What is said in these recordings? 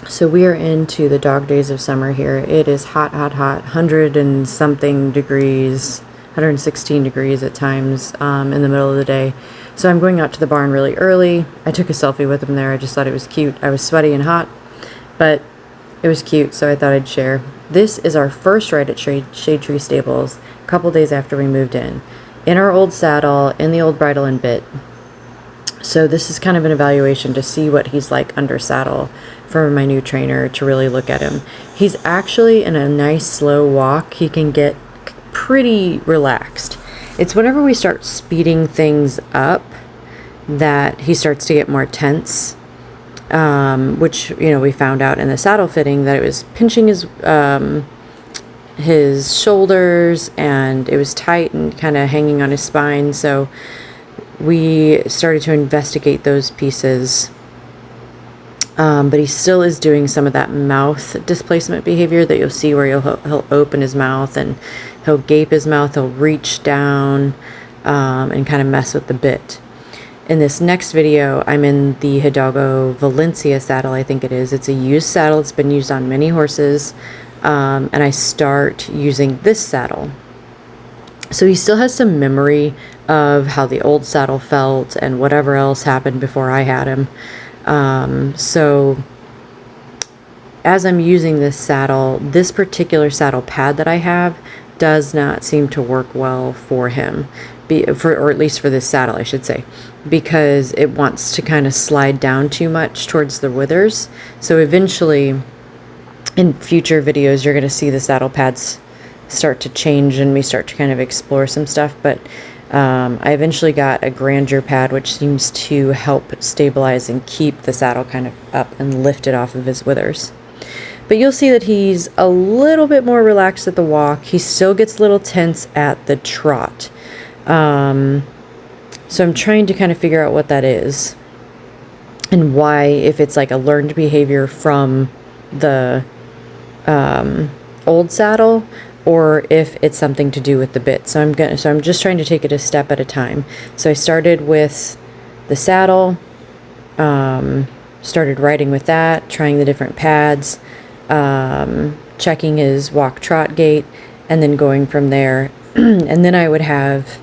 So we are into the dog days of summer here. It is hot, hot, hot, 100 and something degrees, 116 degrees at times in the middle of the day. So I'm going out to the barn really early. I took a selfie with him there. I just thought it was cute. I was sweaty and hot, but it was cute, so I thought I'd share. This is our first ride at Shade Tree Stables a couple days after we moved in our old saddle, in the old bridle and bit. So this is kind of an evaluation to see what he's like under saddle for my new trainer, to really look at him. He's actually in a nice slow walk. He can get pretty relaxed. It's whenever we start speeding things up that he starts to get more tense, which, you know, we found out in the saddle fitting that it was pinching his shoulders, and it was tight and kind of hanging on his spine. So we started to investigate those pieces, but he still is doing some of that mouth displacement behavior that you'll see, where he'll open his mouth and he'll gape his mouth, he'll reach down and kind of mess with the bit. In this next video, I'm in the Hidalgo Valencia saddle, I think it is. It's a used saddle. It's been used on many horses, and I start using this saddle. So he still has some memory of how the old saddle felt and whatever else happened before I had him. So as I'm using this saddle, this particular saddle pad that I have does not seem to work well for him, or at least for this saddle, I should say, because it wants to kind of slide down too much towards the withers. So eventually, in future videos, you're going to see the saddle pads start to change and we start to kind of explore some stuff. But I eventually got a grandeur pad, which seems to help stabilize and keep the saddle kind of up and lift it off of his withers. But you'll see that he's a little bit more relaxed at the walk. He still gets a little tense at the trot. So I'm trying to kind of figure out what that is and why, if it's like a learned behavior from the old saddle, or if it's something to do with the bit. So I'm just trying to take it a step at a time. So I started with the saddle, started riding with that, trying the different pads, checking his walk trot gait, and then going from there. And then I would have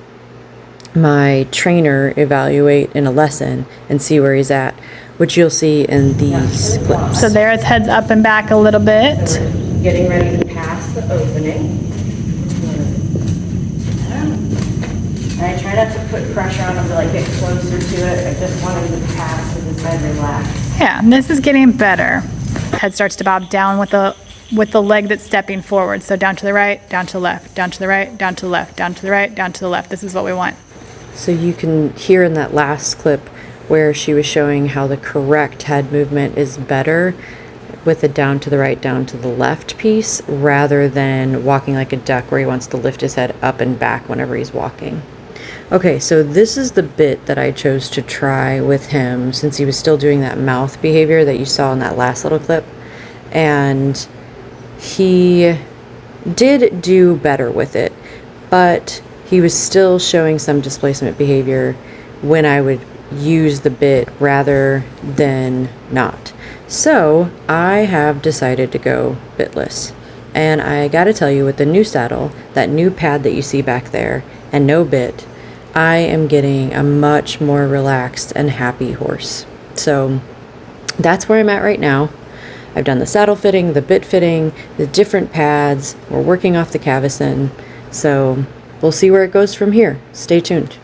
my trainer evaluate in a lesson and see where he's at, which you'll see in these clips. So there, its head's up and back a little bit. Getting ready to pass the opening. I try not to put pressure on him to like get closer to it. I just want him to pass with his head relaxed. Yeah, and this is getting better. Head starts to bob down with the leg that's stepping forward. So down to the right, down to the left, down to the right, down to the left, down to the right, down to the left. This is what we want. So you can hear in that last clip where she was showing how the correct head movement is better with the down to the right, down to the left piece, rather than walking like a duck where he wants to lift his head up and back whenever he's walking. Okay, so this is the bit that I chose to try with him, since he was still doing that mouth behavior that you saw in that last little clip. And he did do better with it, but he was still showing some displacement behavior when I would use the bit rather than not. So I have decided to go bitless. And I gotta tell you, with the new saddle, that new pad that you see back there, and no bit, I am getting a much more relaxed and happy horse. So that's where I'm at right now. I've done the saddle fitting, the bit fitting, the different pads. We're working off the cavesson. So we'll see where it goes from here. Stay tuned.